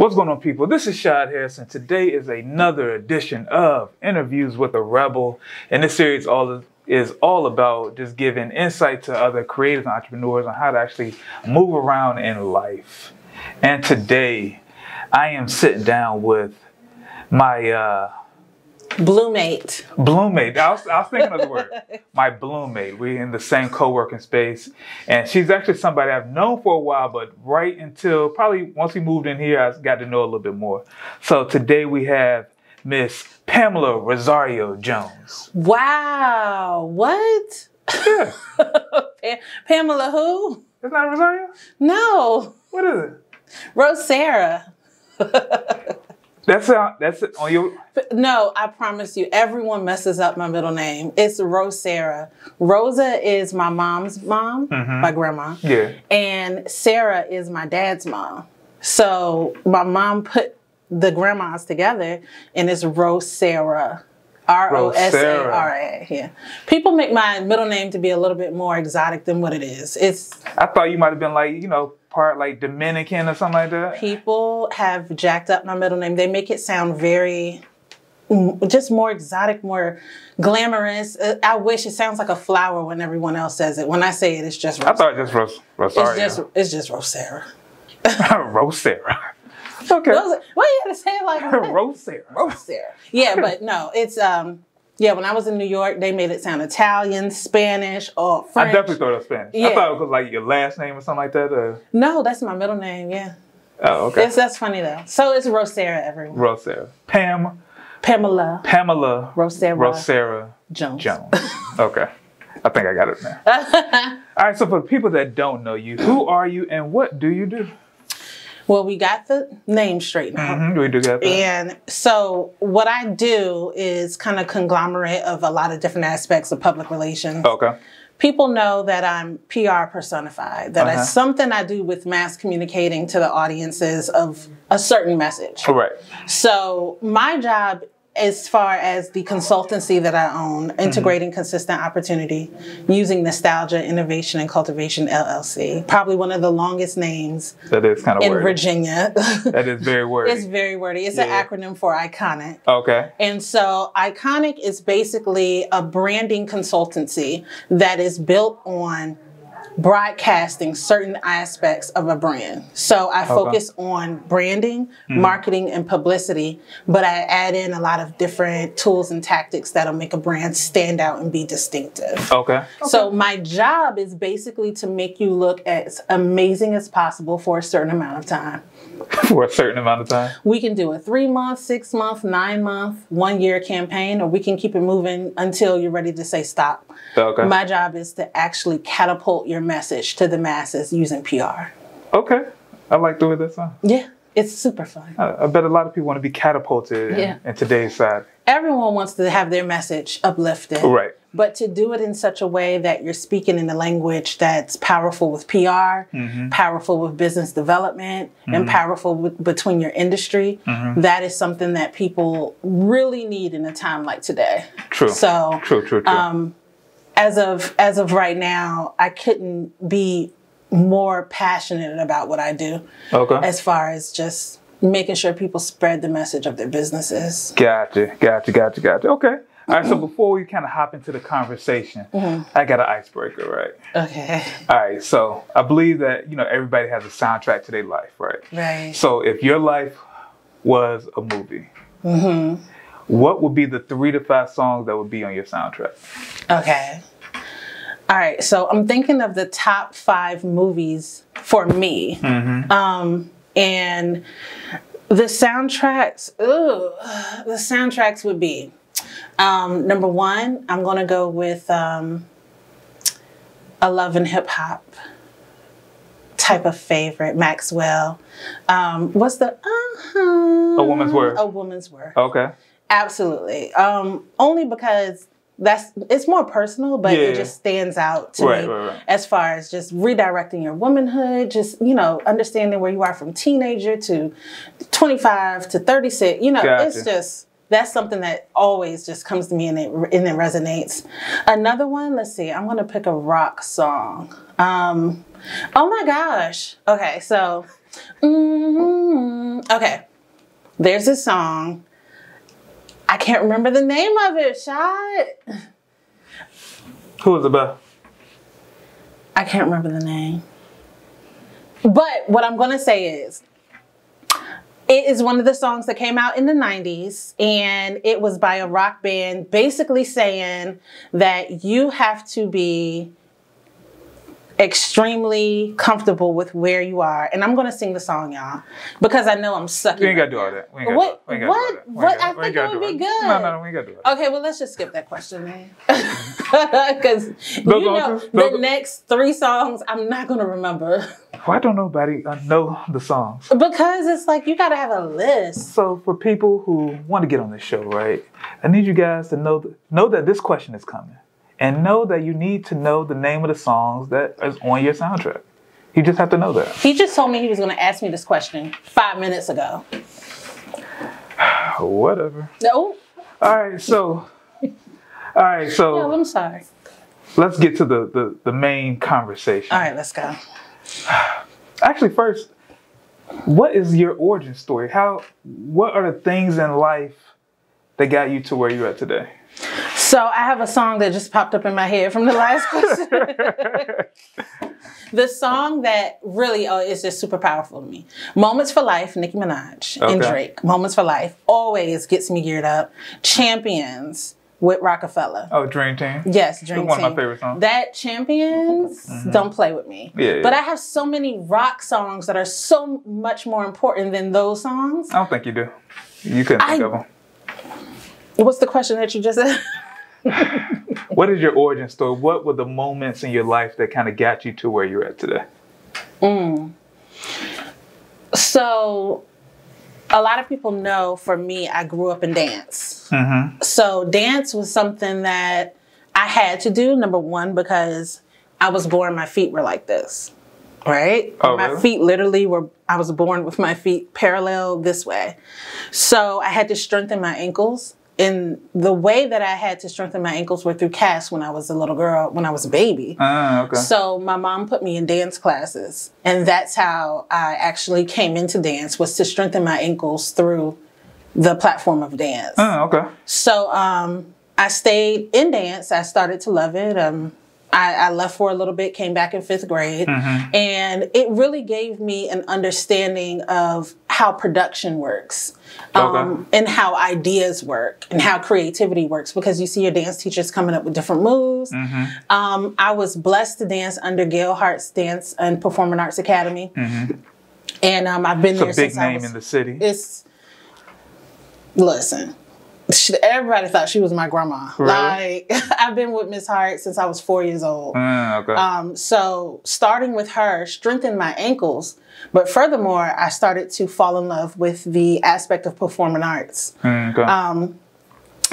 What's going on, people? This is Shad Harrison. Today is another edition of Interviews with a Rebel. And this series is all about just giving insight to other creators and entrepreneurs on how to actually move around in life. And today, I am sitting down with my Bloomate. Bloomate. I was thinking of the word. My Bloomate. We're in the same co-working space. And she's actually somebody I've known for a while, but right until probably once we moved in here, I got to know a little bit more. So today we have Miss Pamela Rosara Jones. Wow. What? Yeah. Pamela who? It's not Rosario? No. What is it? Rosara. That's it on your... No, I promise you, everyone messes up my middle name. It's Rosara. Rosa is my mom's mom, my grandma. Yeah. And Sarah is my dad's mom. So my mom put the grandmas together and it's Rosara. Rosara. Yeah. People make my middle name to be a little bit more exotic than what it is. I thought you might have been like, part like Dominican or something like that. People have jacked up my middle name. They make it sound very, just more exotic, more glamorous. I wish it sounds like a flower when everyone else says it. When I say it, it's just Rosara. I thought it was just Rosario. It's just Rosara. Rosara. Okay. Why you had to say it like that? Rosara. Yeah, but no, it's when I was in New York, they made it sound Italian, Spanish, or French. I definitely thought it was Spanish. Yeah. I thought it was like your last name or something like that. Or... No, that's my middle name, yeah. Oh, okay. That's funny though. So it's Rosara, everyone. Rosara. Pamela Rosara Jones. Okay. I think I got it now. All right, so for the people that don't know you, who are you and what do you do? Well, we got the name straight now. We do got that. And so what I do is kind of conglomerate of a lot of different aspects of public relations. Okay. People know that I'm PR personified, that it's something I do with mass communicating to the audiences of a certain message. Right. So my job, as far as the consultancy that I own, integrating consistent opportunity, using Nostalgia, Innovation, and Cultivation, LLC. Probably one of the longest names that is kind of in wordy. Virginia. That is very wordy. It's very wordy. It's an acronym for ICONIC. Okay. And so ICONIC is basically a branding consultancy that is built on broadcasting certain aspects of a brand. So I focus on branding, marketing, and publicity, but I add in a lot of different tools and tactics that'll make a brand stand out and be distinctive. Okay. So my job is basically to make you look as amazing as possible for a certain amount of time. For a certain amount of time? We can do a 3-month, 6-month, 9-month, 1-year campaign, or we can keep it moving until you're ready to say stop. Okay. My job is to actually catapult your message to the masses using PR. Okay. I like the way that sounds. Yeah, it's super fun. I bet a lot of people want to be catapulted in today's society. Everyone wants to have their message uplifted. Right. But to do it in such a way that you're speaking in a language that's powerful with PR, powerful with business development, and powerful between your industry, that is something that people really need in a time like today. True. So, True. As of right now, I couldn't be more passionate about what I do. Okay. As far as just making sure people spread the message of their businesses. Gotcha. Okay. All right, so before we kind of hop into the conversation, I got an icebreaker, right? Okay. All right, so I believe that, everybody has a soundtrack to their life, right? Right. So if your life was a movie, what would be the 3 to 5 songs that would be on your soundtrack? Okay. All right, so I'm thinking of the top 5 movies for me. And the soundtracks would be, number 1, I'm going to go with a love and hip hop type of favorite, Maxwell. What's the A Woman's Word? A Woman's Word. Okay. Absolutely. Only because it's more personal, but it just stands out to me as far as just redirecting your womanhood, just, understanding where you are from teenager to 25 to 36, it's just, that's something that always just comes to me and it resonates. Another one, let's see, I'm going to pick a rock song. Oh my gosh. Okay, so Okay. There's a song. I can't remember the name of it, Shad. Who is it by? I can't remember the name. But what I'm going to say is, it is one of the songs that came out in the 90s, and it was by a rock band basically saying that you have to be extremely comfortable with where you are. And I'm going to sing the song, y'all, because I know I'm sucking. We ain't got to do all that. What? I think it would be good. No, we ain't got to do it. Okay, well, let's just skip that question, man. Because, the next 3 songs, I'm not going to remember. Why don't nobody know the songs? Because it's like, you got to have a list. So for people who want to get on this show, right, I need you guys to know that this question is coming. And know that you need to know the name of the songs that is on your soundtrack. You just have to know that. He just told me he was going to ask me this question 5 minutes ago. Whatever. No. All right, so. Yeah, I'm sorry. Let's get to the main conversation. All right, let's go. Actually, first, what is your origin story? What are the things in life that got you to where you're at today? So I have a song that just popped up in my head from the last question. The song that really is just super powerful to me. Moments for Life, Nicki Minaj and Drake. Moments for Life always gets me geared up. Champions with Rockefeller. Oh, Dream Team? Yes, Dream Team. One of my favorite songs. That Champions, Don't Play With Me. Yeah. But I have so many rock songs that are so much more important than those songs. I don't think you do. You couldn't think of them. What's the question that you just said? What is your origin story? What were the moments in your life that kind of got you to where you're at today? So, a lot of people know, for me, I grew up in dance. So, dance was something that I had to do, number one, because I was born, my feet were like this, right? Oh, my feet literally I was born with my feet parallel this way. So, I had to strengthen my ankles. And the way that I had to strengthen my ankles were through casts when I was a little girl, when I was a baby. Okay. So my mom put me in dance classes. And that's how I actually came into dance, was to strengthen my ankles through the platform of dance. Okay. So I stayed in dance. I started to love it. I left for a little bit, came back in 5th grade. And it really gave me an understanding of how production works. And how ideas work and how creativity works, because you see your dance teachers coming up with different moves. I was blessed to dance under Gail Hart's Dance and Performing Arts Academy. And I've been there since I was... It's a big name in the city. Listen, everybody thought she was my grandma. Really? Like, I've been with Miss Hart since I was 4 years old. Okay. So starting with her strengthened my ankles. But furthermore, I started to fall in love with the aspect of performing arts. Okay.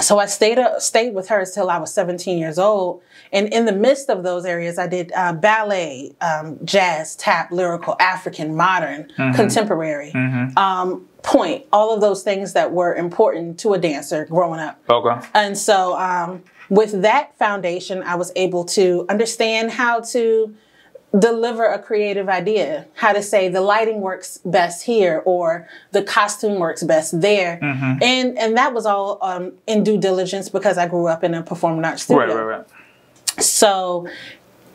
So I stayed with her until I was 17 years old. And in the midst of those areas, I did ballet, jazz, tap, lyrical, African, modern, contemporary, point, all of those things that were important to a dancer growing up. Okay. And so with that foundation, I was able to understand how to deliver a creative idea, how to say the lighting works best here or the costume works best there. And that was all in due diligence, because I grew up in a performing arts studio. Right. So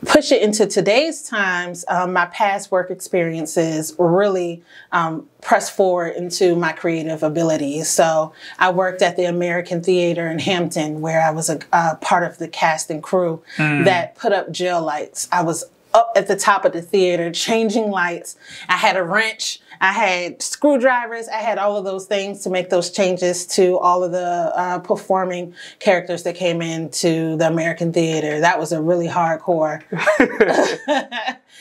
push it into today's times, my past work experiences really pressed forward into my creative abilities. So I worked at the American Theater in Hampton, where I was a part of the cast and crew that put up jail lights. I was up at the top of the theater changing lights. I had a wrench, I had screwdrivers, I had all of those things to make those changes to all of the performing characters that came into the American Theater. That was a really hardcore.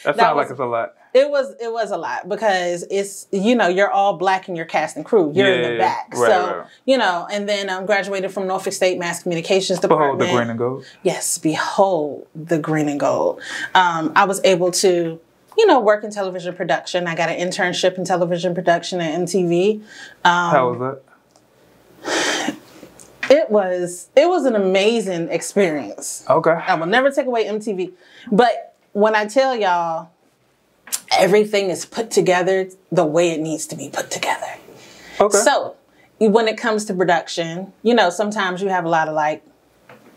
That sounds like it's a lot. It was a lot, because it's, you're all black in your cast and crew. You're in the back. Right. And then graduated from Norfolk State Mass Communications Department. Behold the green and gold. Yes, behold the green and gold. I was able to, work in television production. I got an internship in television production at MTV. How was that? It was an amazing experience. Okay. I will never take away MTV. But when I tell y'all, everything is put together the way it needs to be put together. Okay. So when it comes to production, you know, sometimes you have a lot of like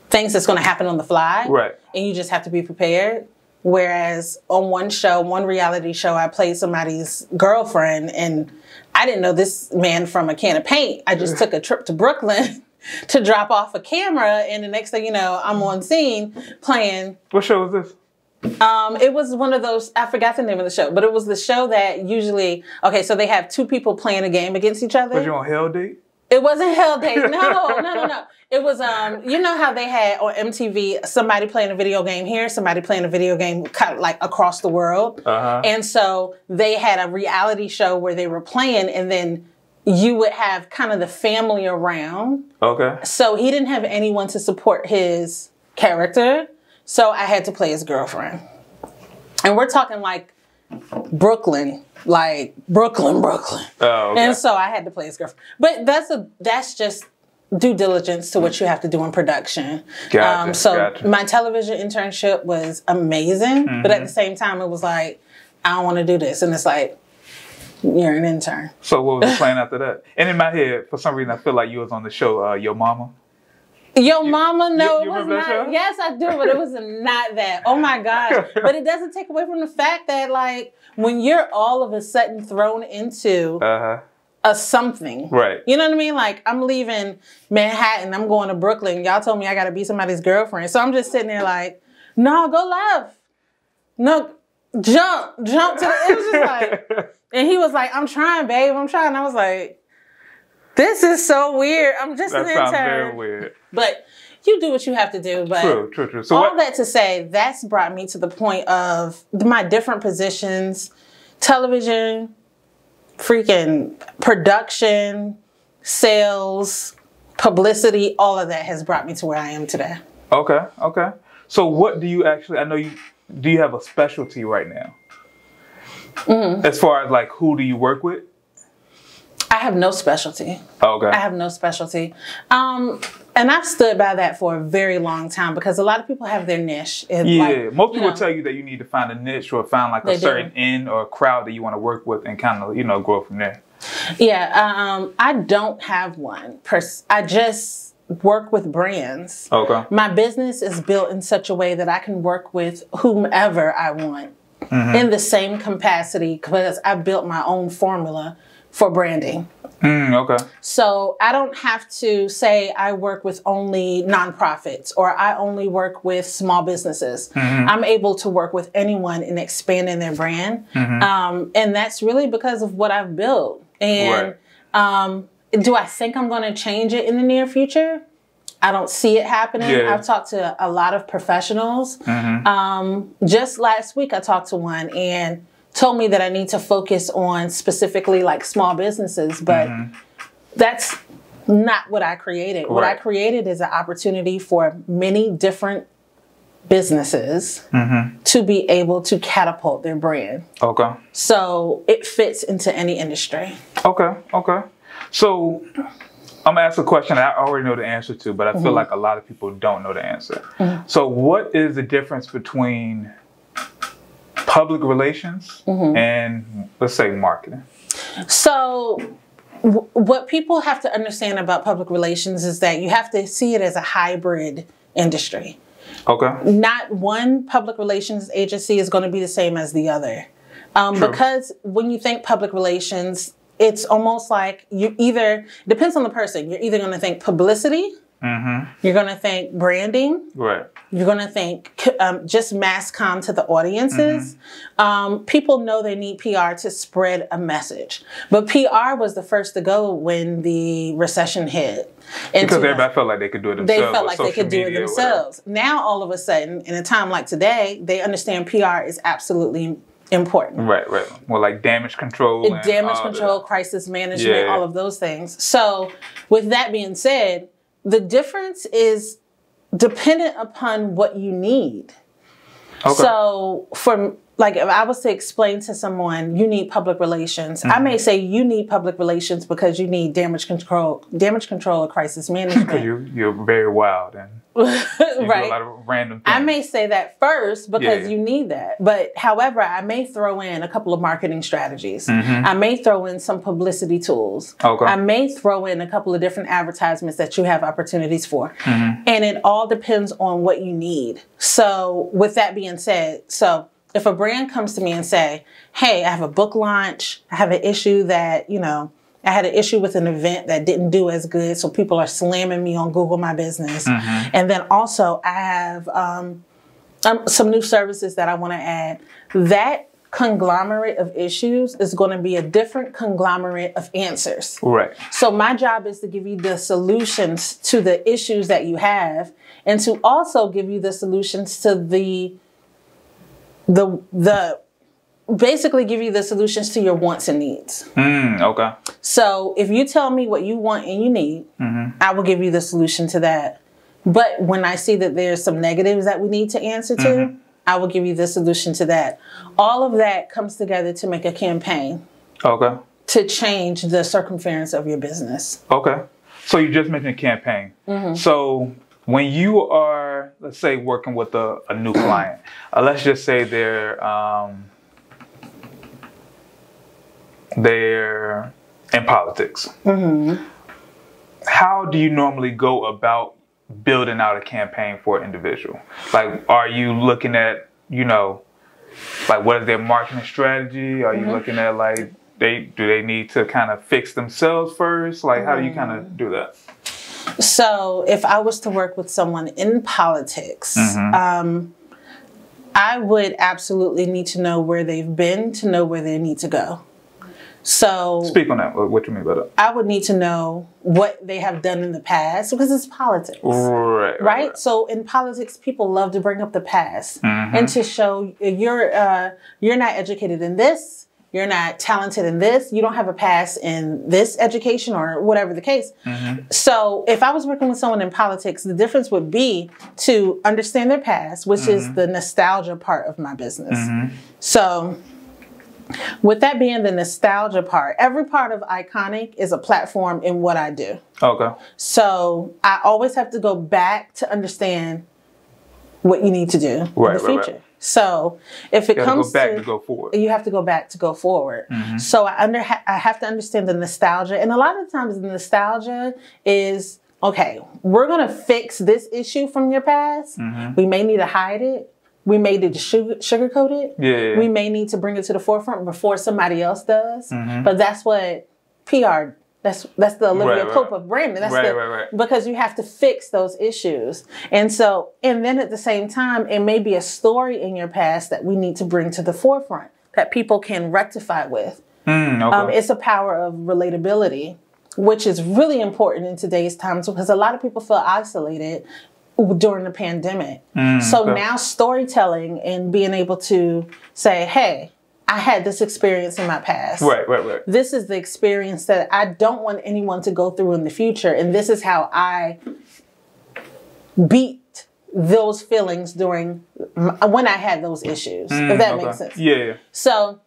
things that's going to happen on the fly. Right. And you just have to be prepared. Whereas on one reality show, I played somebody's girlfriend, and I didn't know this man from a can of paint. I just took a trip to Brooklyn to drop off a camera, and the next thing you know, I'm on scene playing. What show was this? It was one of those, I forgot the name of the show, but it was the show that usually, okay, so they have two people playing a game against each other. Was you on Hell Date? It wasn't Hell Date. No. It was, you know how they had on MTV somebody playing a video game here, somebody playing a video game kind of like across the world. And so they had a reality show where they were playing, and then you would have kind of the family around. Okay. So he didn't have anyone to support his character. So I had to play his girlfriend. And we're talking like Brooklyn. Oh, okay. And so I had to play his girlfriend. But that's just due diligence to what you have to do in production. Gotcha. My television internship was amazing, but at the same time it was like, I don't want to do this. And it's like, you're an intern. So what was the plan after that? And in my head, for some reason, I feel like you was on the show Yo Mama. Yo Mama, no, you it was not. Yes, I do, but it was not that. Oh my gosh. But it doesn't take away from the fact that like when you're all of a sudden thrown into a something. Right. You know what I mean? Like I'm leaving Manhattan, I'm going to Brooklyn. Y'all told me I gotta be somebody's girlfriend. So I'm just sitting there like, no, go left. No, jump to the, it was just like, and he was like, I'm trying, babe, I'm trying. I was like, this is so weird. I'm just an intern. That sounds very weird. But you do what you have to do. But true. So all that to say, that's brought me to the point of my different positions, television, freaking production, sales, publicity, all of that has brought me to where I am today. Okay. So what do you actually, do you have a specialty right now? As far as like, who do you work with? I have no specialty. Okay. I have no specialty. And I've stood by that for a very long time because a lot of people have their niche. Most people tell you that you need to find a niche or find like a certain end or a crowd that you want to work with and kind of, grow from there. Yeah. I don't have one. I just work with brands. Okay. My business is built in such a way that I can work with whomever I want in the same capacity because I built my own formula for branding. Okay. So I don't have to say I work with only nonprofits or I only work with small businesses. I'm able to work with anyone in expanding their brand. And that's really because of what I've built. And do I think I'm going to change it in the near future? I don't see it happening. I've talked to a lot of professionals. Just last week I talked to one and told me that I need to focus on specifically like small businesses, but that's not what I created. What I created is an opportunity for many different businesses to be able to catapult their brand. Okay. So it fits into any industry. Okay. So I'm gonna ask a question I already know the answer to, but I feel like a lot of people don't know the answer. So what is the difference between public relations and, let's say, marketing? So what people have to understand about public relations is that you have to see it as a hybrid industry. Okay. Not one public relations agency is going to be the same as the other. Because when you think public relations, it's almost like you either, depends on the person, you're either going to think publicity, you're going to think branding, you're going to think just mass comm to the audiences. People know they need PR to spread a message. But PR was the first to go when the recession hit. Because everybody felt like they could do it themselves. They felt like they could do it themselves. Now, all of a sudden, in a time like today, they understand PR is absolutely important. Right. More like damage control. Damage control, crisis management, all of those things. So with that being said, the difference is dependent upon what you need. Okay. So for like if I was to explain to someone, you need public relations, I may say you need public relations because you need damage control or crisis management. You're very wild and you right. do a lot of random things. I may say that first because you need that. But however, I may throw in a couple of marketing strategies. I may throw in some publicity tools. Okay. I may throw in a couple of different advertisements that you have opportunities for. And it all depends on what you need. So with that being said, if a brand comes to me and say, hey, I have a book launch, I have an issue that, I had an issue with an event that didn't do as good, so people are slamming me on Google My Business. And then also I have some new services that I want to add. That conglomerate of issues is going to be a different conglomerate of answers. Right. So my job is to give you the solutions to the issues that you have and to also give you the solutions to basically give you the solutions to your wants and needs. Okay. So if you tell me what you want and you need, I will give you the solution to that. But when I see that there's some negatives that we need to answer to, I will give you the solution to that. All of that comes together to make a campaign. Okay. To change the circumference of your business. Okay. So you just mentioned campaign. So when you are, let's say, working with a new client, let's just say they're in politics. How do you normally go about building out a campaign for an individual? Like, are you looking at, like what is their marketing strategy? Are you looking at like, do they need to kind of fix themselves first? Like, how do you kind of do that? So if I was to work with someone in politics, I would absolutely need to know where they've been to know where they need to go. So speak on that. What do you mean by that? I would need to know what they have done in the past because it's politics. Right? So in politics, people love to bring up the past and to show you're not educated in this. You're not talented in this. You don't have a past in this education or whatever the case. So if I was working with someone in politics, the difference would be to understand their past, which is the nostalgia part of my business. So with that being the nostalgia part, every part of Iconic is a platform in what I do. Okay. So I always have to go back to understand what you need to do in the future. Right. So if it comes to go forward, you have to go back to go forward. So I have to understand the nostalgia. And a lot of times the nostalgia is, okay, we're going to fix this issue from your past. We may need to hide it. We may need to sugarcoat it. We may need to bring it to the forefront before somebody else does. But that's what PR, that's the Olivia Pope of branding. That's because you have to fix those issues. And then at the same time, it may be a story in your past that we need to bring to the forefront that people can rectify with. It's a power of relatability, which is really important in today's times because a lot of people feel isolated during the pandemic. Now storytelling and being able to say, hey, I had this experience in my past. This is the experience that I don't want anyone to go through in the future. And this is how I beat those feelings when I had those issues, if that makes sense. So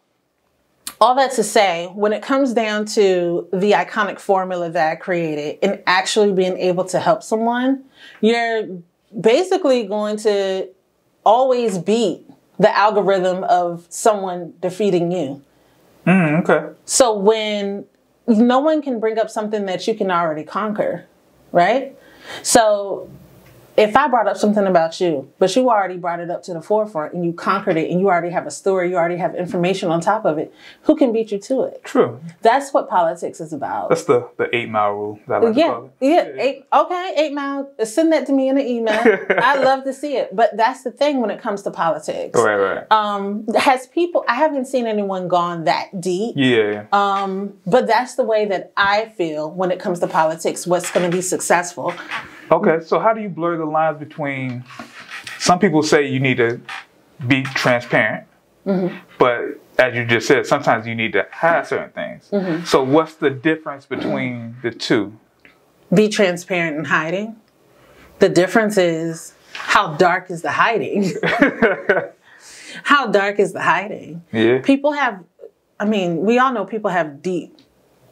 all that to say, when it comes down to the Iconic formula that I created and actually being able to help someone, you're basically going to always beat the algorithm of someone defeating you. So when no one can bring up something that you can already conquer, right? So if I brought up something about you, but you already brought it up to the forefront and you conquered it and you already have a story, you already have information on top of it, who can beat you to it? True. That's what politics is about. That's the 8 Mile rule that I like to call it. 8 Mile. Send that to me in an email. I'd love to see it. But that's the thing when it comes to politics. I haven't seen anyone gone that deep. But that's the way that I feel when it comes to politics, what's going to be successful. Okay, so how do you blur the lines between, some people say you need to be transparent, but as you just said, sometimes you need to hide certain things. So what's the difference between the two? Be transparent and hiding. The difference is how dark is the hiding. How dark is the hiding? Yeah. People have, I mean, we all know people have deep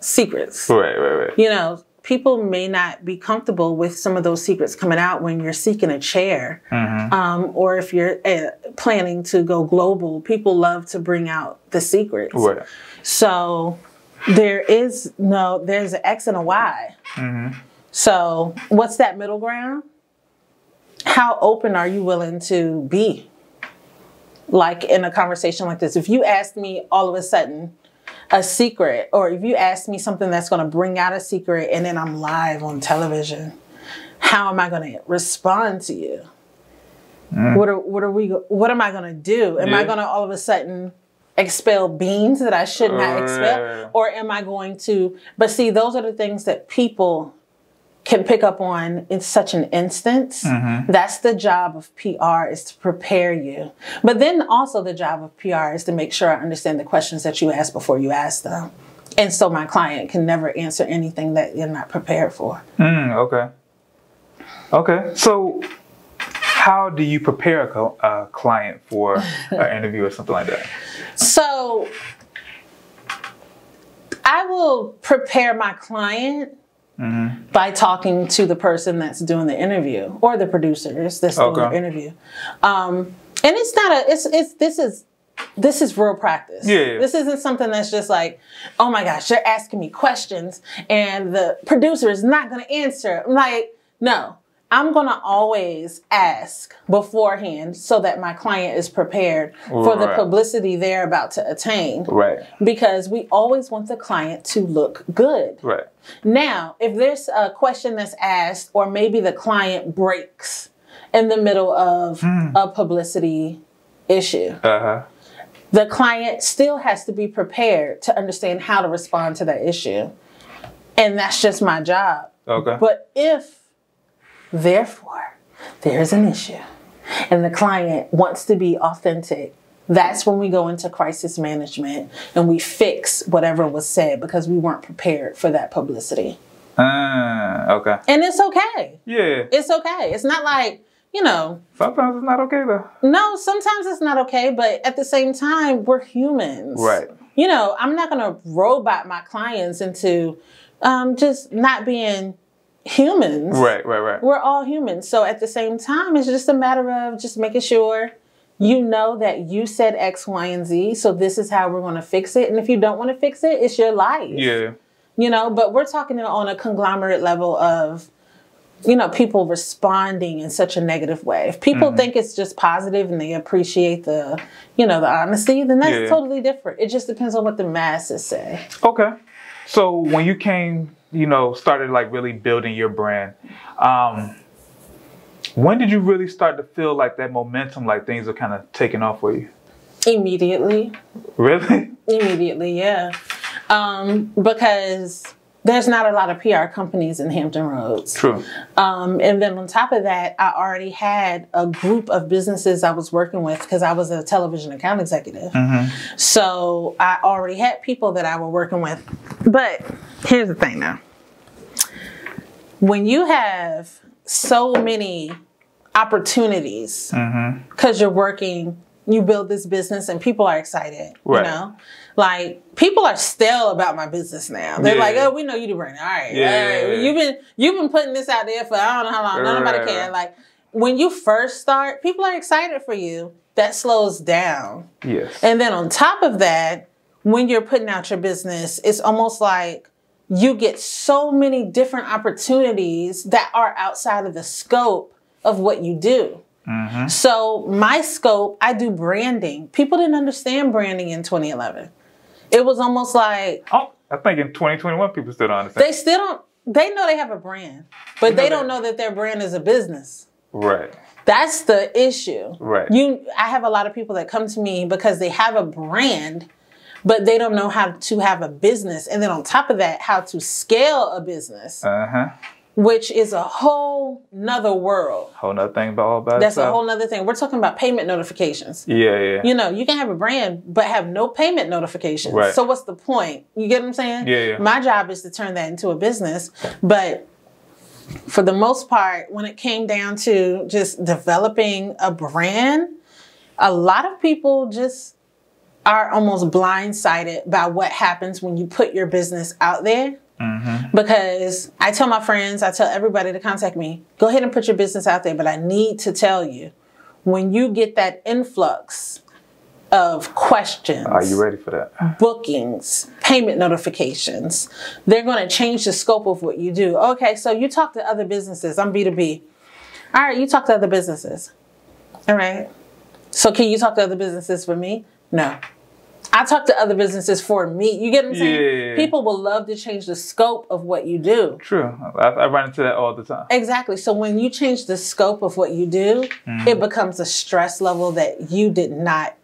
secrets. Right. You know, people may not be comfortable with some of those secrets coming out when you're seeking a chair, or if you're planning to go global. People love to bring out the secrets. Right. So there's an X and a Y. So what's that middle ground? How open are you willing to be? Like in a conversation like this, if you ask me all of a sudden a secret, or if you ask me something that's going to bring out a secret and then I'm live on television, how am I going to respond to you? What am I going to do? Am I going to all of a sudden expel beans that I should not expel? Or am I going to, but see, those are the things that people can pick up on in such an instance. That's the job of PR, is to prepare you. But then also the job of PR is to make sure I understand the questions that you ask before you ask them. And so my client can never answer anything that you're not prepared for. Okay. So how do you prepare a client for an interview or something like that? So I will prepare my client by talking to the person that's doing the interview, or the producers that's doing the interview. And it's not this is real practice. This isn't something that's just like, oh my gosh, you're asking me questions and the producer is not going to answer. I'm like, no, I'm going to always ask beforehand so that my client is prepared for the publicity they're about to attain. Because we always want the client to look good. Now, if there's a question that's asked, or maybe the client breaks in the middle of a publicity issue, the client still has to be prepared to understand how to respond to that issue. And that's just my job. But if, therefore, there's an issue and the client wants to be authentic, that's when we go into crisis management and we fix whatever was said because we weren't prepared for that publicity. And it's okay. It's okay. It's not like, you know. Sometimes it's not okay though. No, sometimes it's not okay, but at the same time, we're humans. You know, I'm not going to robot my clients into just not being humans. We're all humans. So at the same time, it's just a matter of just making sure you know that you said X, Y, and Z. So this is how we're going to fix it. And if you don't want to fix it, it's your life. You know, but we're talking on a conglomerate level of, you know, people responding in such a negative way. If people think it's just positive and they appreciate the, you know, the honesty, then that's totally different. It just depends on what the masses say. So when you came, you know, started like really building your brand, when did you really start to feel like that momentum, like things are kind of taking off for you? Immediately. Really? Immediately, yeah. Because there's not a lot of PR companies in Hampton Roads. True. And then on top of that, I already had a group of businesses I was working with because I was a television account executive. So I already had people that I was working with. But here's the thing now. When you have so many opportunities because you're working, you build this business and people are excited, you know? Like, people are stale about my business now. They're like, oh, we know you do branding. All right. You've been putting this out there for I don't know how long. Nobody cares. Like, when you first start, people are excited for you. That slows down. And then on top of that, when you're putting out your business, it's almost like you get so many different opportunities that are outside of the scope of what you do. So my scope, I do branding. People didn't understand branding in 2011. It was almost like... Oh, I think in 2021, people still don't understand. They still don't... They know they have a brand, but they don't know that their brand is a business. That's the issue. I have a lot of people that come to me because they have a brand, but they don't know how to have a business. And then on top of that, how to scale a business. Which is a whole nother world. Whole nother thing about That's a whole nother thing. We're talking about payment notifications. You know, you can have a brand, but have no payment notifications. So what's the point? You get what I'm saying? My job is to turn that into a business. But for the most part, when it came down to just developing a brand, A lot of people just are almost blindsided by what happens when you put your business out there. Because I tell my friends, I tell everybody to contact me, go ahead and put your business out there. But I need to tell you, when you get that influx of questions, are you ready for that? Bookings, payment notifications, they're going to change the scope of what you do. Okay, so you talk to other businesses. I'm B2B. All right, you talk to other businesses. All right. So can you talk to other businesses for me? No. I talk to other businesses for me. You get what I'm saying? Yeah. People will love to change the scope of what you do. True. I run into that all the time. Exactly. So when you change the scope of what you do, it becomes a stress level that you did not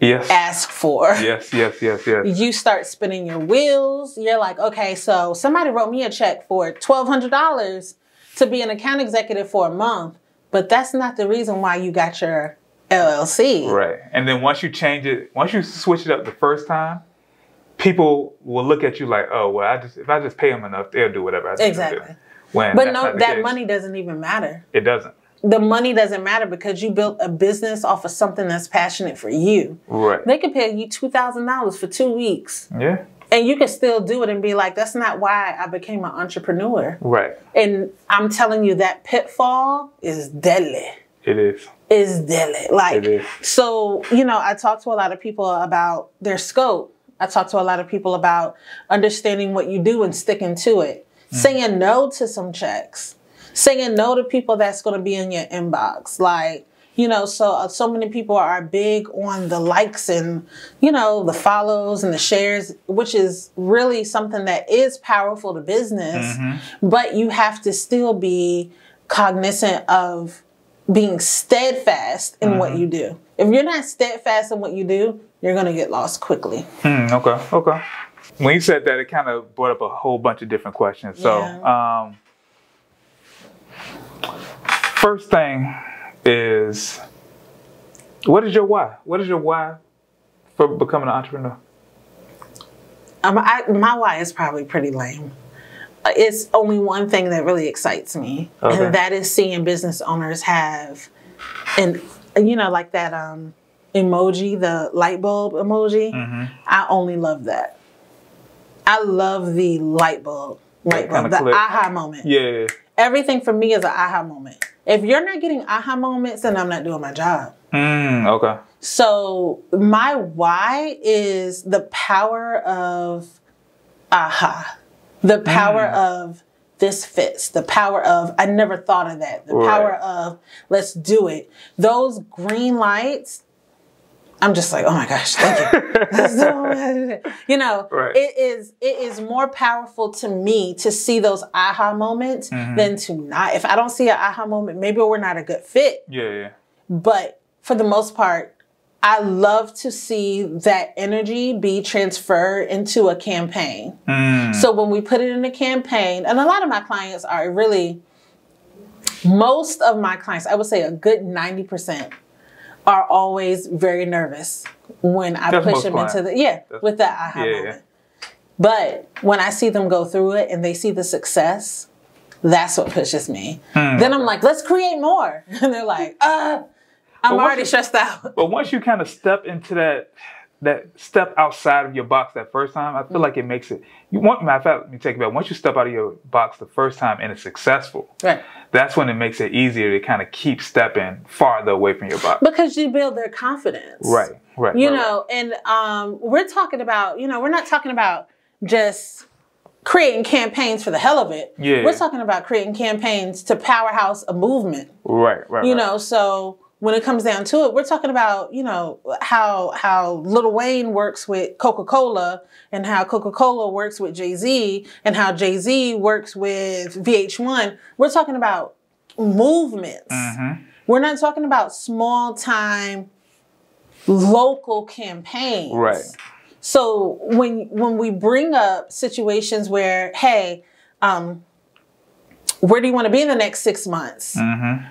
ask for. Yes. You start spinning your wheels. You're like, okay, so somebody wrote me a check for $1,200 to be an account executive for a month, but that's not the reason why you got your LLC. Right. And then once you change it, once you switch it up the first time, people will look at you like, oh, well, if I just pay them enough, they'll do whatever I need to do. But no, that money doesn't even matter. It doesn't. The money doesn't matter because you built a business off of something that's passionate for you. Right. They could pay you $2,000 for 2 weeks. Yeah. And you can still do it and be like, that's not why I became an entrepreneur. Right. And I'm telling you, that pitfall is deadly. It is. Is deadly. Like, it is. So, I talk to a lot of people about their scope. I talk to a lot of people about understanding what you do and sticking to it. Saying no to some checks. Saying no to people that's going to be in your inbox. Like, so many people are big on the likes and, the follows and the shares, which is really something that is powerful to business. But you have to still be cognizant of being steadfast in what you do. If you're not steadfast in what you do, you're going to get lost quickly. Okay. When you said that, it kind of brought up a whole bunch of different questions. So, first thing is, what is your why? What is your why for becoming an entrepreneur? My why is probably pretty lame. It's only one thing that really excites me, and that is seeing business owners have, and like that emoji, the light bulb emoji. I only love that. I love the light bulb, the aha moment. Yeah. Everything for me is an aha moment. If you're not getting aha moments, then I'm not doing my job. Okay. So my why is the power of aha. The power of this fits. The power of I never thought of that. The power of let's do it. Those green lights, I'm just like, oh my gosh, thank you. It is more powerful to me to see those aha moments than to not. If I don't see an aha moment, maybe we're not a good fit. Yeah. But for the most part, I love to see that energy be transferred into a campaign. So when we put it in a campaign, and a lot of my clients are really, most of my clients, I would say a good 90%, are always very nervous when I push them into with that aha moment. But when I see them go through it and they see the success, that's what pushes me. Then I'm like, let's create more. And they're like, I'm already stressed out. But once you kind of step into that step outside of your box that first time, I feel like it makes it. Matter of fact, let me take it back. Once you step out of your box the first time and it's successful, that's when it makes it easier to kind of keep stepping farther away from your box. Because you build their confidence. Right. And we're talking about, we're not talking about just creating campaigns for the hell of it. Yeah. We're talking about creating campaigns to powerhouse a movement. Right. So when it comes down to it, we're talking about, how Lil Wayne works with Coca-Cola and how Coca-Cola works with Jay-Z and how Jay-Z works with VH1. We're talking about movements. We're not talking about small time local campaigns. Right. So when we bring up situations where, hey, where do you want to be in the next 6 months?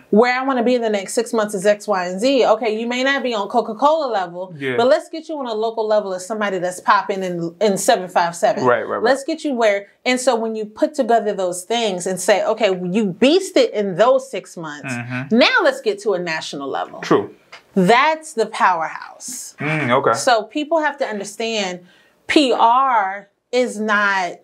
Where I want to be in the next 6 months is X, Y, and Z. Okay, you may not be on Coca-Cola level, but let's get you on a local level as somebody that's popping in 757. Right. Let's get you where, and so when you put together those things and say, okay, you beasted in those 6 months, now let's get to a national level. True. That's the powerhouse. Okay. So people have to understand PR is not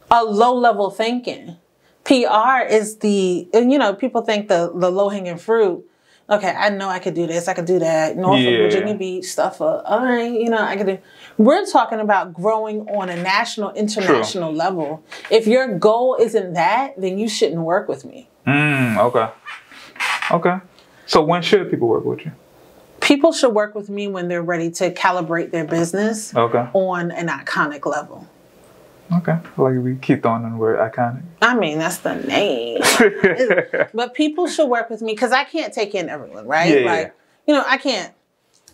a low-level thinking. PR is people think the low-hanging fruit. Okay, I know I could do this. I could do that. Norfolk, Virginia Beach stuff. All right, I could do. We're talking about growing on a national, international level. If your goal isn't that, then you shouldn't work with me. Okay. Okay. So when should people work with you? People should work with me when they're ready to calibrate their business on an iconic level. Okay. Like we keep throwing in the word iconic. I mean, that's the name. But people should work with me because I can't take in everyone, right?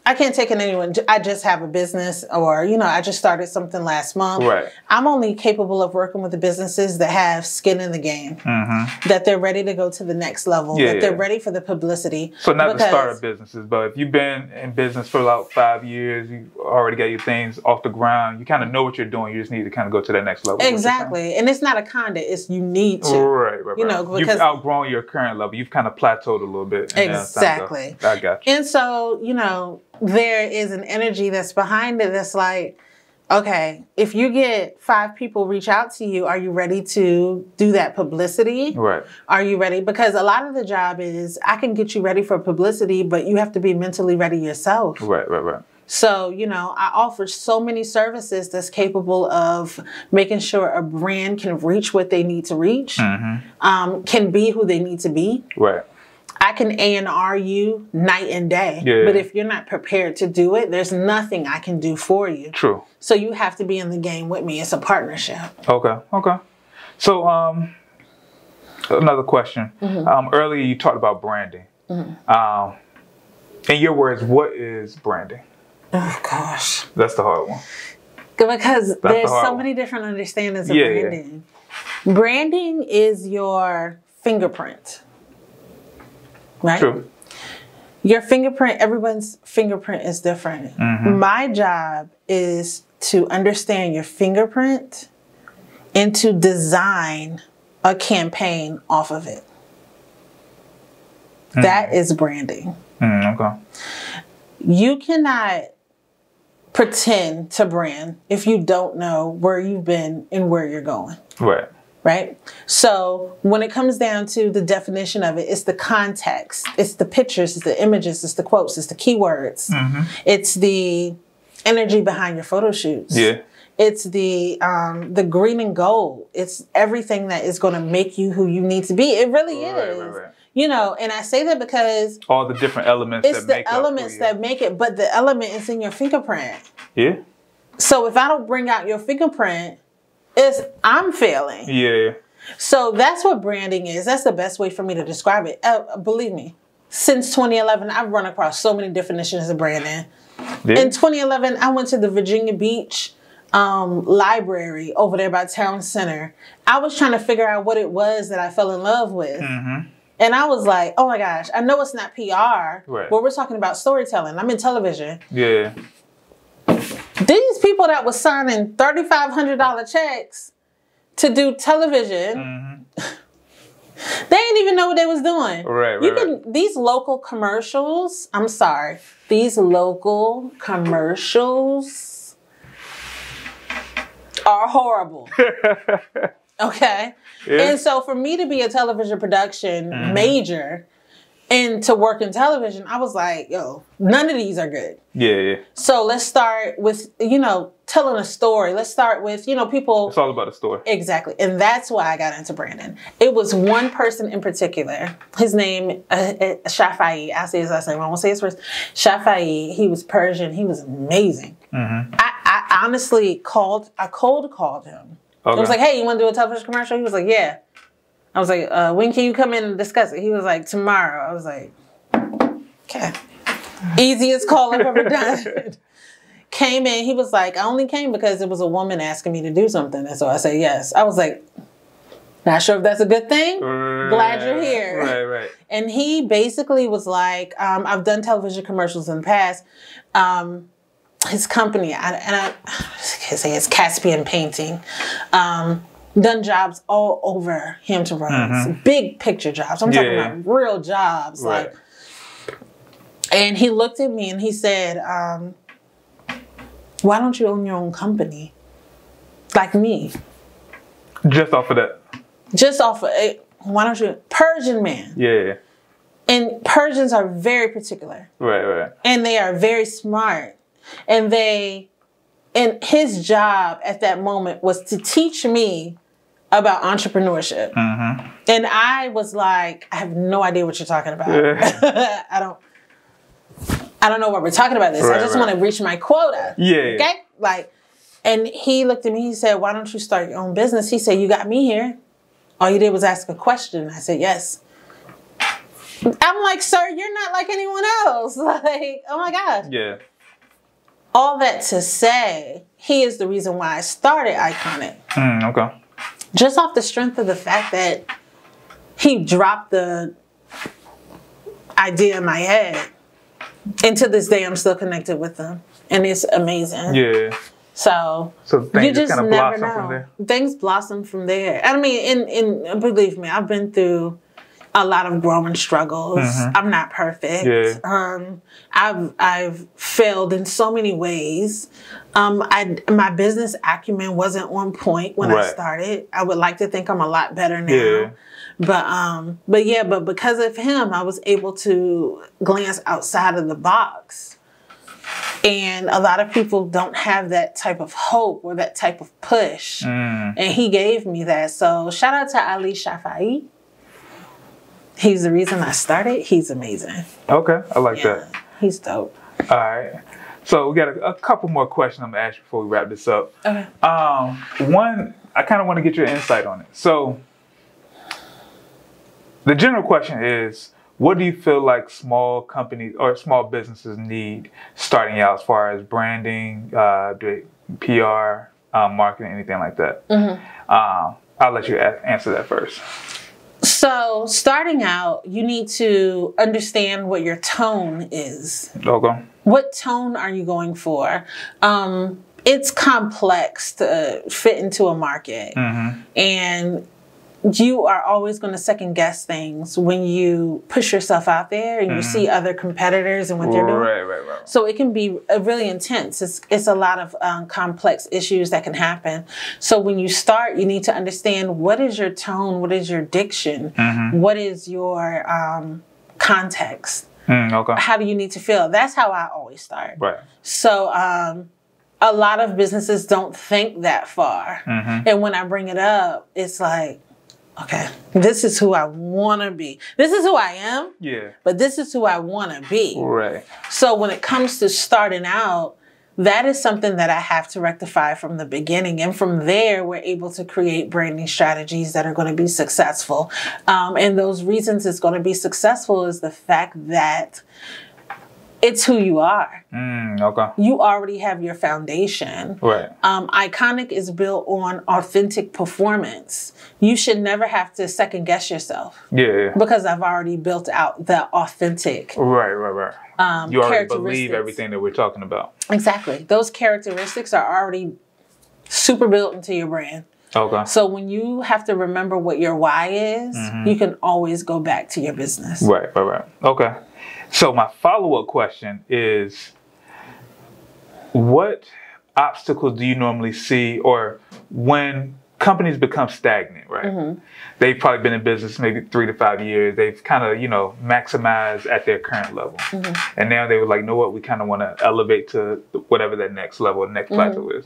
I can't take in anyone. I just have a business or, I just started something last month. Right. I'm only capable of working with the businesses that have skin in the game, that they're ready to go to the next level, that they're ready for the publicity. So not the startup businesses, but if you've been in business for about 5 years, you already got your things off the ground, you kind of know what you're doing. You just need to kind of go to that next level. Exactly. And it's not a conda. It's you need to. Right. Because you've outgrown your current level. You've kind of plateaued a little bit. Exactly. I got you. And so, there is an energy that's behind it that's like, okay, if you get 5 people reach out to you, are you ready to do that publicity? Right. Are you ready? Because a lot of the job is I can get you ready for publicity, but you have to be mentally ready yourself. Right. So, I offer so many services that's capable of making sure a brand can reach what they need to reach, can be who they need to be. Right. I can A&R you night and day, but if you're not prepared to do it, there's nothing I can do for you. True. So you have to be in the game with me. It's a partnership. Okay. So another question. Earlier you talked about branding. In your words, what is branding? Oh gosh, that's the hard one. Because there's so many different understandings of branding. Branding is your fingerprint. Right? True. Your fingerprint, everyone's fingerprint is different. My job is to understand your fingerprint and to design a campaign off of it. That is branding. Okay. You cannot pretend to brand if you don't know where you've been and where you're going. Right? So when it comes down to the definition of it, it's the context, it's the pictures, it's the images, it's the quotes, it's the keywords, it's the energy behind your photo shoots. It's the green and gold. It's everything that is going to make you who you need to be. It really is. Right. And I say that because all the different elements it's the elements that make it, but the element is in your fingerprint. Yeah. So if I don't bring out your fingerprint, I'm failing. Yeah. So that's what branding is. That's the best way for me to describe it. Believe me, since 2011, I've run across so many definitions of branding. Yeah. In 2011, I went to the Virginia Beach library over there by Town Center. I was trying to figure out what it was that I fell in love with. And I was like, oh my gosh, I know it's not PR, but we're talking about storytelling. I'm in television. Yeah. These people that was signing $3,500 checks to do television, they didn't even know what they was doing. These local commercials, I'm sorry, these local commercials are horrible. Okay? Yeah. And so for me to be a television production major and to work in television, I was like, yo, none of these are good. Yeah. So let's start with, telling a story. Let's start with, people. It's all about a story. Exactly. And that's why I got into branding. It was one person in particular. His name, Shafai. I'll say his last name. I won't say his first. Shafai. He was Persian. He was amazing. I honestly cold called him. I was like, hey, you want to do a television commercial? He was like, yeah. I was like, when can you come in and discuss it? He was like, tomorrow. I was like, okay. Easiest call I've ever done. Came in. He was like, I only came because it was a woman asking me to do something. And so I said, yes. I was like, not sure if that's a good thing. Glad you're here. Right. And he basically was like, I've done television commercials in the past. His company, I say it's Caspian Painting, done jobs all over Hampton Roads, big picture jobs. I'm talking about real jobs. Like, And he looked at me and he said, why don't you own your own company? Like me. Just off of that. Just off of it. Why don't you? Persian man. Yeah. And Persians are very particular. Right. And they are very smart. And his job at that moment was to teach me about entrepreneurship. Mm-hmm. And I was like, I have no idea what you're talking about. Yeah. I don't know what we're talking about this. I just want to reach my quota. Yeah. Okay? Like, and he looked at me, he said, why don't you start your own business? He said, you got me here. All you did was ask a question. I said, yes. I'm like, sir, you're not like anyone else. Like, oh my gosh. Yeah. All that to say, he is the reason why I started Iconic. Okay. Just off the strength of the fact that he dropped the idea in my head. And to this day, I'm still connected with them. And it's amazing. Yeah. So things just kind of blossom from there? Things blossom from there. I mean, and believe me, I've been through a lot of growing struggles. Mm-hmm. I'm not perfect. Yeah. I've failed in so many ways. My business acumen wasn't on point when I started. I would like to think I'm a lot better now. Yeah. But because of him, I was able to glance outside of the box. And a lot of people don't have that type of hope or that type of push. And he gave me that. So shout out to Ali Shafai. He's the reason I started. He's amazing. Okay, I like that. He's dope. All right. So we got a couple more questions I'm going to ask you before we wrap this up. Okay. One, I kind of want to get your insight on it. So the general question is, what do you feel like small companies or small businesses need starting out as far as branding, PR, marketing, anything like that? Mm-hmm. I'll let you answer that first. So starting out, you need to understand what your tone is. Okay. What tone are you going for? It's complex to fit into a market. Mm-hmm. And you are always going to second guess things when you push yourself out there and you see other competitors and what they're doing. Right. So it can be really intense. It's a lot of complex issues that can happen. So when you start, you need to understand what is your tone, what is your diction, what is your context. Okay. How do you need to feel? That's how I always start. Right. So a lot of businesses don't think that far. And when I bring it up, it's like, okay, this is who I want to be. This is who I am. Yeah. But this is who I want to be. Right. So when it comes to starting out, that is something that I have to rectify from the beginning. And from there, we're able to create branding strategies that are going to be successful. And those reasons it's going to be successful is the fact that it's who you are. Okay. You already have your foundation. Right. Iconic is built on authentic performance. You should never have to second guess yourself. Yeah. Because I've already built out the authentic. Right. You already believe everything that we're talking about. Exactly. Those characteristics are already super built into your brand. Okay. So when you have to remember what your why is, you can always go back to your business. Right. Okay. So my follow-up question is, what obstacles do you normally see, or when companies become stagnant, right? They've probably been in business maybe 3 to 5 years. They've kind of, maximized at their current level. And now they were like, know what, we kind of want to elevate to whatever that next level, next plateau is.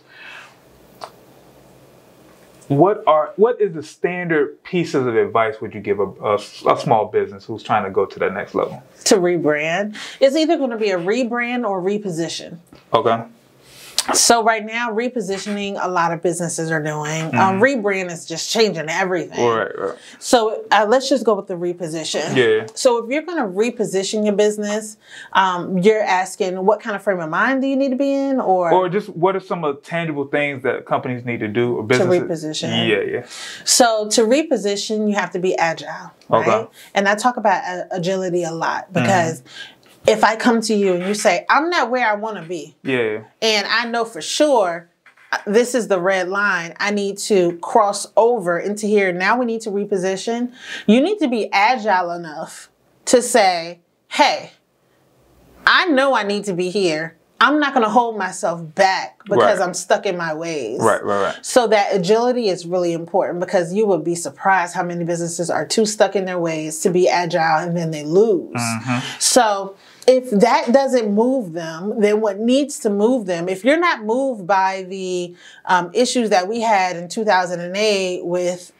What is the standard pieces of advice would you give a small business who's trying to go to that next level? To rebrand. It's either going to be a rebrand or reposition. Okay. So right now, repositioning, a lot of businesses are doing. Rebrand is just changing everything. Right. So let's just go with the reposition. Yeah. So if you're going to reposition your business, you're asking what kind of frame of mind do you need to be in? Or just what are some of the tangible things that companies need to do or businesses? To reposition. Yeah. So to reposition, you have to be agile. Right? Okay. And I talk about agility a lot because if I come to you and you say, I'm not where I want to be. Yeah. And I know for sure this is the red line. I need to cross over into here. Now we need to reposition. You need to be agile enough to say, hey, I know I need to be here. I'm not going to hold myself back because I'm stuck in my ways. Right. So that agility is really important, because you would be surprised how many businesses are too stuck in their ways to be agile, and then they lose. So if that doesn't move them, then what needs to move them, if you're not moved by the issues that we had in 2008 with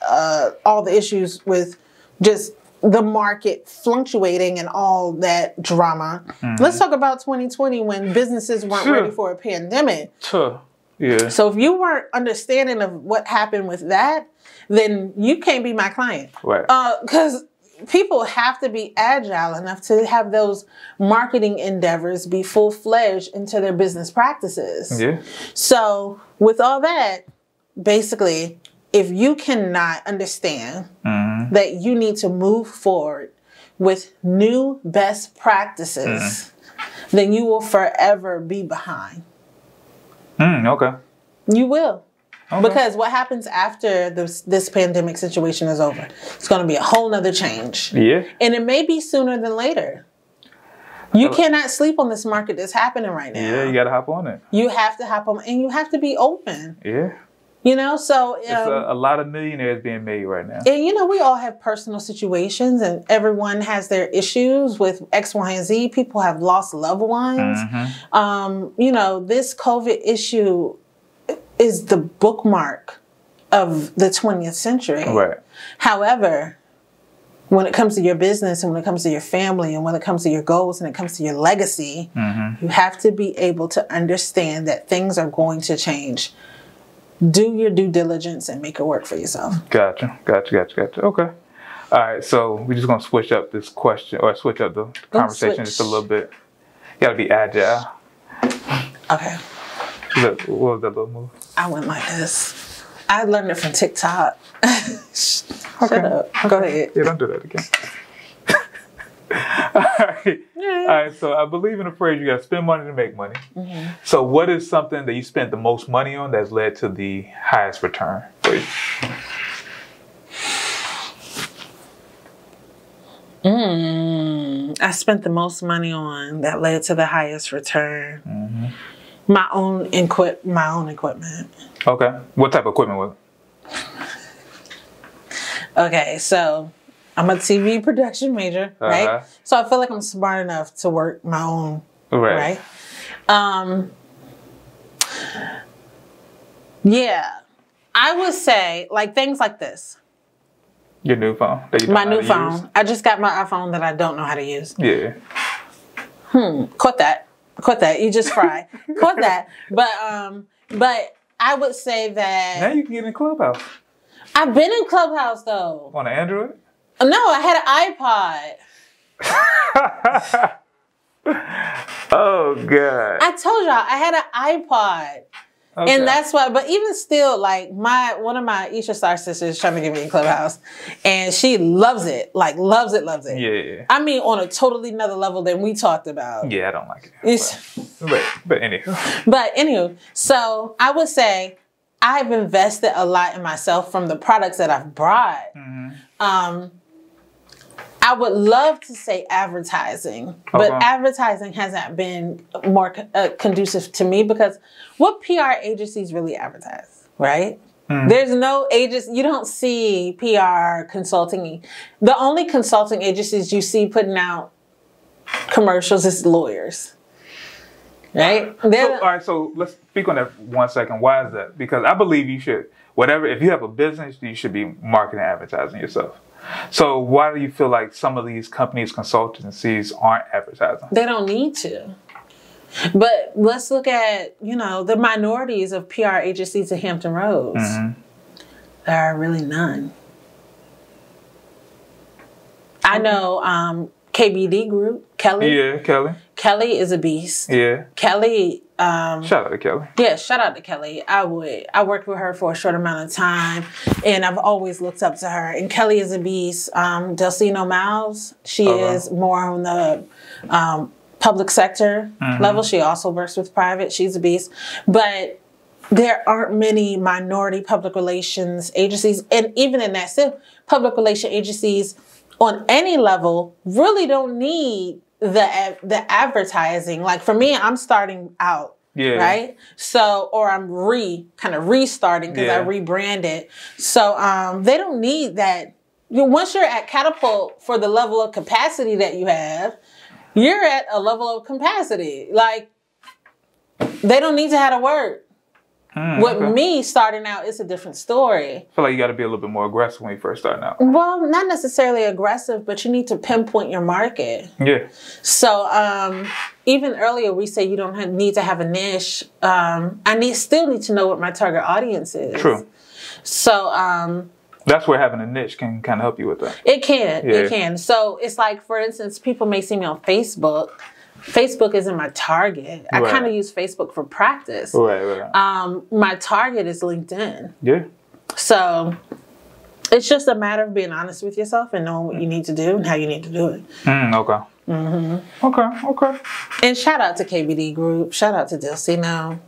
all the issues with just the market fluctuating and all that drama. Let's talk about 2020 when businesses weren't ready for a pandemic. Yeah. So if you weren't understanding of what happened with that, then you can't be my client. Right. Because people have to be agile enough to have those marketing endeavors be full-fledged into their business practices. Yeah. So with all that, basically, if you cannot understand that you need to move forward with new best practices, then you will forever be behind. Okay. You will. Okay. Because what happens after this pandemic situation is over? It's going to be a whole nother change. Yeah. And it may be sooner than later. You cannot sleep on this market that's happening right now. Yeah, you got to hop on it. You have to hop on, and you have to be open. Yeah. You know, so it's a lot of millionaires being made right now. And you know, we all have personal situations, and everyone has their issues with X, Y, and Z. People have lost loved ones. You know, this COVID issue is the bookmark of the 20th century. Right. However, when it comes to your business, and when it comes to your family, and when it comes to your goals, and it comes to your legacy, you have to be able to understand that things are going to change. Do your due diligence and make it work for yourself. Gotcha. Okay. All right. So we're just going to switch up this question, or switch up the conversation just a little bit. You got to be agile. Okay. What was that little move? I went like this. I learned it from TikTok. Shut up. Go ahead. Yeah, don't do that again. All right. All right. So I believe in the phrase, you got to spend money to make money. So what is something that you spent the most money on that's led to the highest return for you? I spent the most money on that led to the highest return. My own equipment. Okay. What type of equipment was it? Okay, so I'm a TV production major, right? So I feel like I'm smart enough to work my own, right? Yeah, I would say like things like this. Your new phone. My new phone. I just got my iPhone that I don't know how to use. Yeah. Caught that. You just fried. Caught that. But I would say that now you can get in Clubhouse. I've been in Clubhouse though. On an Android? No, I had an iPod. Oh God. I told y'all I had an iPod. Okay. And that's why, but even still, like one of my Isha Star sisters is trying to get me in Clubhouse, and she loves it, like loves it. Yeah. I mean, on a totally another level than we talked about. Yeah, I don't like it. But anywho, so I would say I've invested a lot in myself from the products that I've brought. I would love to say advertising, but advertising hasn't been more conducive to me, because what PR agencies really advertise, right? There's no agency, you don't see PR consulting. The only consulting agencies you see putting out commercials is lawyers, right? All right, so let's speak on that 1 second. Why is that? Because I believe you should, if you have a business, you should be marketing and advertising yourself. So why do you feel like some of these companies, consultancies aren't advertising? They don't need to. But let's look at, the minorities of PR agencies at Hampton Roads. There are really none. I know KBD Group, Kelly. Yeah, Kelly. Kelly is a beast. Yeah. Kelly. Shout out to Kelly. Yeah, shout out to Kelly. I worked with her for a short amount of time, and I've always looked up to her. And Kelly is a beast. Delcino Miles, she is more on the public sector level. She also works with private. She's a beast. But there aren't many minority public relations agencies. And even in that still, public relation agencies on any level really don't need the advertising. Like for me, I'm starting out. Yeah. Right. So, or I'm kind of restarting because I rebranded. So, they don't need that. Once you're at Catapult for the level of capacity that you have, you're at a level of capacity. Like, they don't need to have a word. With me starting out, it's a different story. I feel like you got to be a little bit more aggressive when you first start out. Well, not necessarily aggressive, but you need to pinpoint your market. Yeah. So even earlier, we say you don't need to have a niche. I still need to know what my target audience is. True. So that's where having a niche can kind of help you with that. It can. Yeah. It can. So it's like, for instance, people may see me on Facebook. Facebook isn't my target. I kind of use Facebook for practice. Right. My target is LinkedIn. Yeah. So it's just a matter of being honest with yourself and knowing what you need to do and how you need to do it. Okay. Mm-hmm. Okay. And shout out to KBD Group. Shout out to Dilcino.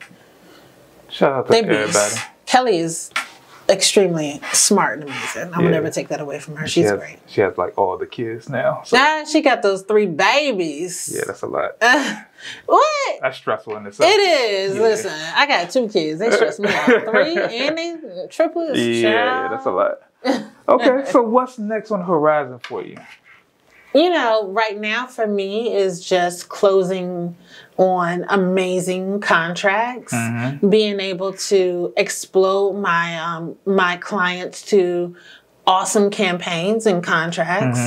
Shout out to everybody. Kelly is extremely smart and amazing. I will never take that away from her. She's great. She has like all the kids now. So. She got those 3 babies. Yeah, that's a lot. What? That's stressful in itself. It is. Yeah. Listen, I got 2 kids. They stress me out. 3 and they triplets. Yeah, that's a lot. Okay, so what's next on the horizon for you? Right now for me is just closing on amazing contracts, being able to explode my clients to awesome campaigns and contracts,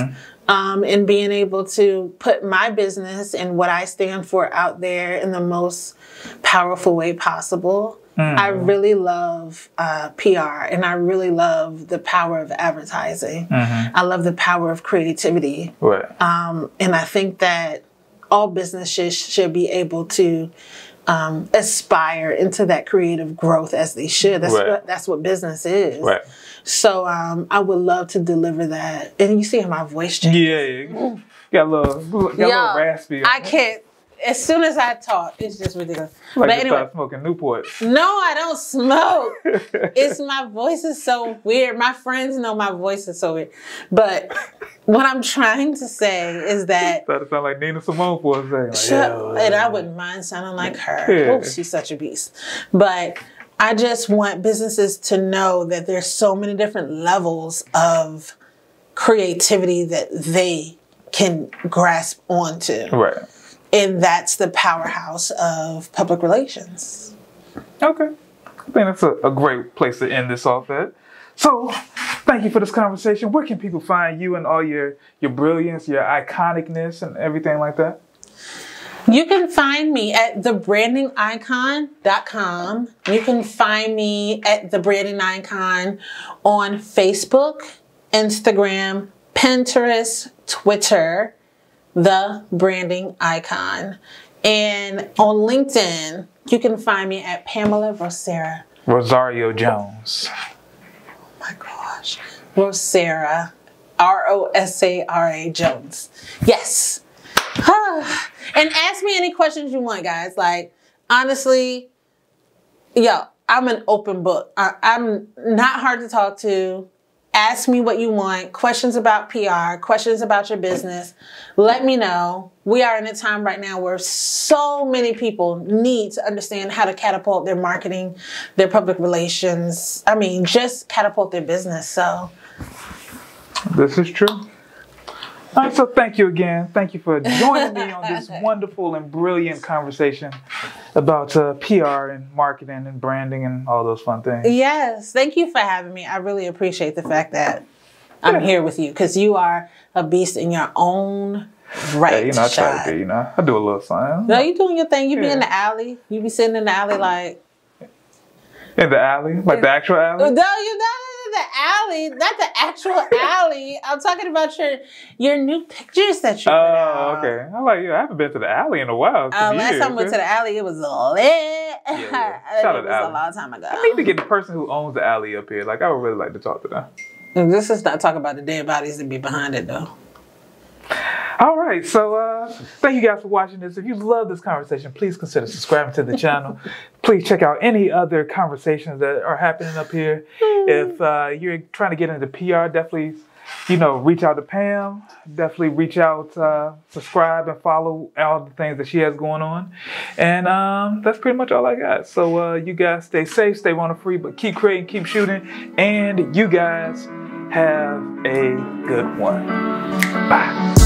and being able to put my business and what I stand for out there in the most powerful way possible. I really love PR, and I really love the power of advertising. I love the power of creativity. Right. And I think that all businesses should be able to aspire into that creative growth as they should. That's what business is. Right. So I would love to deliver that. And you see how my voice changes. Yeah. Got a little raspy. I can't. As soon as I talk, it's just ridiculous. Like but anyway, start smoking Newports. No, I don't smoke. It's my voice is so weird. My friends know my voice is so weird. But what I'm trying to say is that that sound like Nina Simone for a second. Like, and I wouldn't mind sounding like her. Yeah. Oh, she's such a beast. But I just want businesses to know that there's so many different levels of creativity that they can grasp onto. Right. And that's the powerhouse of public relations. Okay. I think that's a great place to end this off at. So, thank you for this conversation. Where can people find you and all your brilliance, your iconicness, and everything like that? You can find me at thebrandingicon.com. You can find me at The Branding Icon on Facebook, Instagram, Pinterest, Twitter, The Branding Icon. And on LinkedIn, you can find me at Pamela Rosara Jones. Oh my gosh. Rosara. Rosara Jones. Yes. And ask me any questions you want, guys. Like, honestly, I'm an open book. I'm not hard to talk to. Ask me what you want. Questions about PR, questions about your business. Let me know. We are in a time right now where so many people need to understand how to catapult their marketing, their public relations. I mean, just catapult their business. So this is true. All right, so thank you again. Thank you for joining me on this wonderful and brilliant conversation about PR and marketing and branding and all those fun things. Yes, thank you for having me. I really appreciate the fact that I'm here with you because you are a beast in your own right. Yeah, I try to be, I do a little something. No, you doing your thing. You be in the alley. You be sitting in the alley like... In the alley? Like the actual alley? No, you're not. The alley, not the actual alley. I'm talking about your new pictures that you put out. Okay. I'm like, I haven't been to the alley in a while. Last time I went to the alley, it was lit. Yeah. Shout out to the alley. A long time ago. I need to get the person who owns the alley up here. Like, I would really like to talk to them. This is not talking about the dead bodies that be behind it, though. All right, so thank you guys for watching this. If you love this conversation, please consider subscribing to the channel. Please check out any other conversations that are happening up here. If you're trying to get into PR, definitely, reach out to Pam. Definitely reach out, subscribe, and follow all the things that she has going on. And that's pretty much all I got. So you guys stay safe, stay free, but keep creating, keep shooting. And you guys have a good one. Bye.